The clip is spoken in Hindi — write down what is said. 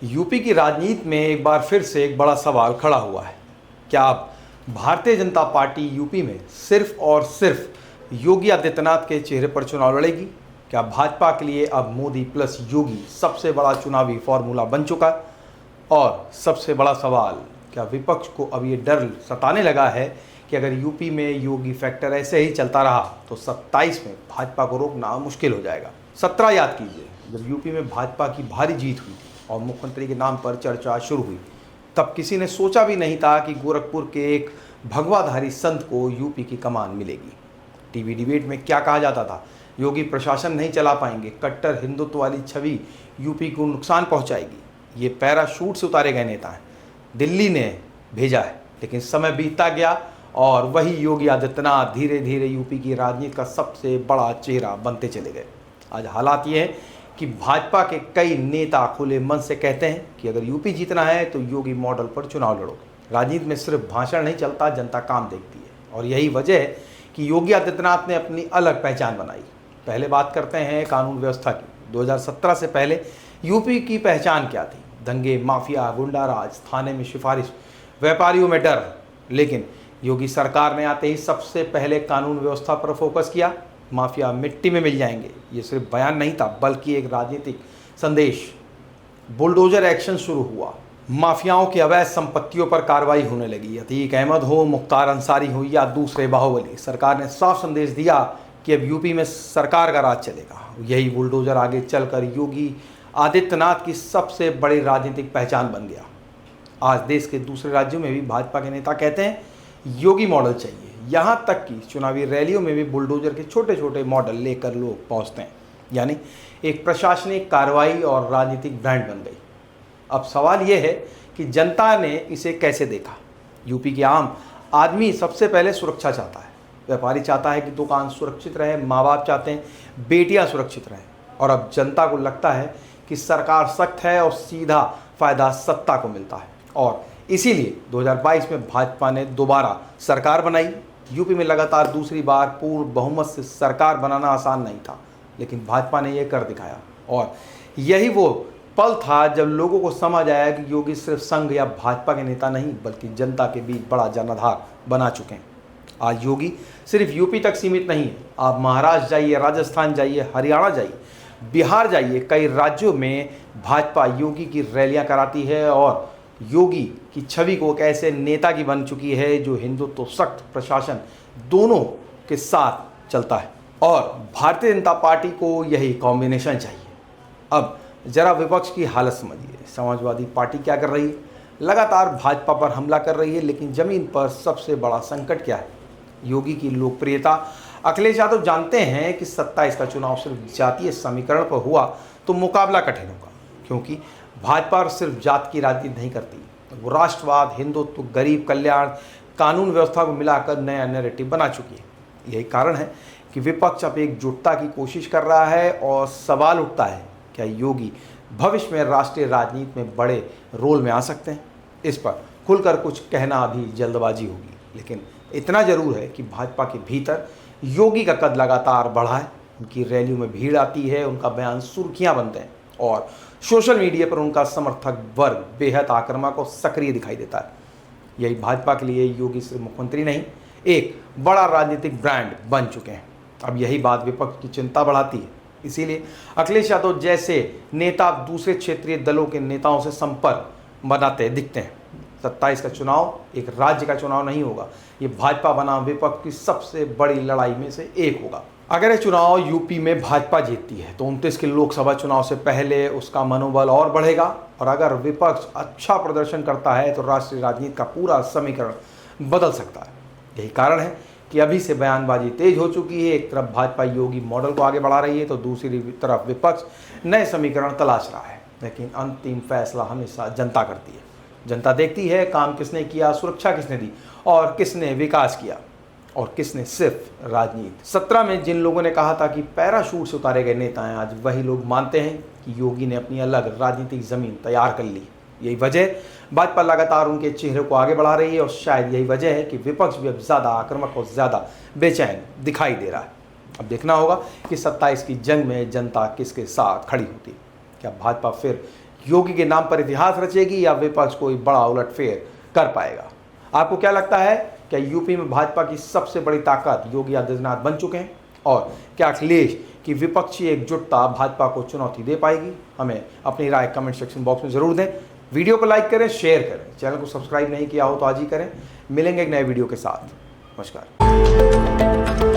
यूपी की राजनीति में एक बार फिर से एक बड़ा सवाल खड़ा हुआ है। क्या अब भारतीय जनता पार्टी यूपी में सिर्फ और सिर्फ योगी आदित्यनाथ के चेहरे पर चुनाव लड़ेगी? क्या भाजपा के लिए अब मोदी प्लस योगी सबसे बड़ा चुनावी फॉर्मूला बन चुका है? और सबसे बड़ा सवाल, क्या विपक्ष को अब ये डर सताने लगा है कि अगर यूपी में योगी फैक्टर ऐसे ही चलता रहा तो 27 में भाजपा को रोकना मुश्किल हो जाएगा। 17 याद कीजिए, जब यूपी में भाजपा की भारी जीत हुई थी और मुख्यमंत्री के नाम पर चर्चा शुरू हुई, तब किसी ने सोचा भी नहीं था कि गोरखपुर के एक भगवाधारी संत को यूपी की कमान मिलेगी। टीवी डिबेट में क्या कहा जाता था? योगी प्रशासन नहीं चला पाएंगे, कट्टर हिंदुत्व वाली छवि यूपी को नुकसान पहुंचाएगी। ये पैराशूट से उतारे गए नेता हैं, दिल्ली ने भेजा है। लेकिन समय बीतता गया और वही योगी आदित्यनाथ धीरे धीरे यूपी की राजनीति का सबसे बड़ा चेहरा बनते चले गए। आज हालात ये हैं कि भाजपा के कई नेता खुले मन से कहते हैं कि अगर यूपी जीतना है तो योगी मॉडल पर चुनाव लड़ो। राजनीति में सिर्फ भाषण नहीं चलता, जनता काम देखती है। और यही वजह है कि योगी आदित्यनाथ ने अपनी अलग पहचान बनाई। पहले बात करते हैं कानून व्यवस्था की। 2017 से पहले यूपी की पहचान क्या थी? दंगे, माफिया, गुंडाराज, थाने में सिफारिश, व्यापारियों में डर। लेकिन योगी सरकार ने आते ही सबसे पहले कानून व्यवस्था पर फोकस किया। माफिया मिट्टी में मिल जाएंगे, ये सिर्फ बयान नहीं था बल्कि एक राजनीतिक संदेश। बुलडोजर एक्शन शुरू हुआ, माफियाओं की अवैध संपत्तियों पर कार्रवाई होने लगी। अतीक अहमद हो, मुख्तार अंसारी हो या दूसरे बाहुबली, सरकार ने साफ संदेश दिया कि अब यूपी में सरकार का राज चलेगा। यही बुलडोजर आगे चलकर योगी आदित्यनाथ की सबसे बड़ी राजनीतिक पहचान बन गया। आज देश के दूसरे राज्यों में भी भाजपा के नेता कहते हैं योगी मॉडल चाहिए। यहाँ तक कि चुनावी रैलियों में भी बुलडोजर के छोटे छोटे मॉडल लेकर लोग पहुँचते हैं। यानी एक प्रशासनिक कार्रवाई और राजनीतिक ब्रांड बन गई। अब सवाल यह है कि जनता ने इसे कैसे देखा। यूपी के आम आदमी सबसे पहले सुरक्षा चाहता है। व्यापारी चाहता है कि दुकान सुरक्षित रहे, माँ बाप चाहते हैं बेटियाँ सुरक्षित रहें। और अब जनता को लगता है कि सरकार सख्त है और सीधा फायदा सत्ता को मिलता है। और इसीलिए 2022 में भाजपा ने दोबारा सरकार बनाई। यूपी में लगातार दूसरी बार पूर्ण बहुमत से सरकार बनाना आसान नहीं था, लेकिन भाजपा ने यह कर दिखाया। और यही वो पल था जब लोगों को समझ आया कि योगी सिर्फ संघ या भाजपा के नेता नहीं बल्कि जनता के बीच बड़ा जनाधार बना चुके हैं। आज योगी सिर्फ यूपी तक सीमित नहीं है। आप महाराष्ट्र जाइए, राजस्थान जाइए, हरियाणा जाइए, बिहार जाइए, कई राज्यों में भाजपा योगी की रैलियां कराती है और योगी की छवि को एक ऐसे नेता की बन चुकी है जो हिंदुत्व, सख्त प्रशासन दोनों के साथ चलता है। और भारतीय जनता पार्टी को यही कॉम्बिनेशन चाहिए। अब जरा विपक्ष की हालत समझिए। समाजवादी पार्टी क्या कर रही है? लगातार भाजपा पर हमला कर रही है, लेकिन जमीन पर सबसे बड़ा संकट क्या है? योगी की लोकप्रियता। अखिलेश यादव जानते हैं कि 27 का चुनाव सिर्फ जातीय समीकरण पर हुआ तो मुकाबला कठिन होगा, क्योंकि भाजपा सिर्फ जात की राजनीति नहीं करती, वो राष्ट्रवाद, हिंदुत्व, गरीब कल्याण, कानून व्यवस्था को मिलाकर नया नैरेटिव बना चुकी है। यही कारण है कि विपक्ष अब एकजुटता की कोशिश कर रहा है। और सवाल उठता है, क्या योगी भविष्य में राष्ट्रीय राजनीति में बड़े रोल में आ सकते हैं? इस पर खुलकर कुछ कहना अभी जल्दबाजी होगी, लेकिन इतना जरूर है कि भाजपा के भीतर योगी का कद लगातार बढ़ा है। उनकी रैलियों में भीड़ आती है, उनका बयान सुर्खियां बनते हैं और सोशल मीडिया पर उनका समर्थक वर्ग बेहद आक्रामक और सक्रिय दिखाई देता है। यही भाजपा के लिए योगी सिर्फ मुख्यमंत्री नहीं, एक बड़ा राजनीतिक ब्रांड बन चुके हैं। अब यही बात विपक्ष की चिंता बढ़ाती है। इसीलिए अखिलेश यादव जैसे नेता दूसरे क्षेत्रीय दलों के नेताओं से संपर्क बनाते दिखते हैं। 27 का चुनाव एक राज्य का चुनाव नहीं होगा, ये भाजपा बनाम विपक्ष की सबसे बड़ी लड़ाई में से एक होगा। अगर ये चुनाव यूपी में भाजपा जीतती है तो 29 के लोकसभा चुनाव से पहले उसका मनोबल और बढ़ेगा। और अगर विपक्ष अच्छा प्रदर्शन करता है तो राष्ट्रीय राजनीति का पूरा समीकरण बदल सकता है। यही कारण है कि अभी से बयानबाजी तेज हो चुकी है। एक तरफ भाजपा योगी मॉडल को आगे बढ़ा रही है तो दूसरी तरफ विपक्ष नए समीकरण तलाश रहा है। लेकिन अंतिम फैसला हमेशा जनता करती है। जनता देखती है काम किसने किया, सुरक्षा किसने दी और किसने विकास किया और किसने सिर्फ राजनीति। 17 में जिन लोगों ने कहा था कि पैराशूट से उतारे गए नेता हैं, आज वही लोग मानते हैं कि योगी ने अपनी अलग राजनीतिक जमीन तैयार कर ली। यही वजह भाजपा लगातार उनके चेहरे को आगे बढ़ा रही है और शायद यही वजह है कि विपक्ष भी अब ज़्यादा आक्रामक और ज़्यादा बेचैन दिखाई दे रहा है। अब देखना होगा कि 27 की जंग में जनता किसके साथ खड़ी होती है। क्या भाजपा फिर योगी के नाम पर इतिहास रचेगी या विपक्ष कोई बड़ा उलटफेर कर पाएगा? आपको क्या लगता है, क्या यूपी में भाजपा की सबसे बड़ी ताकत योगी आदित्यनाथ बन चुके हैं? और क्या अखिलेश की विपक्षी एकजुटता भाजपा को चुनौती दे पाएगी? हमें अपनी राय कमेंट सेक्शन बॉक्स में जरूर दें। वीडियो को लाइक करें, शेयर करें, चैनल को सब्सक्राइब नहीं किया हो तो आज ही करें। मिलेंगे एक नए वीडियो के साथ। नमस्कार।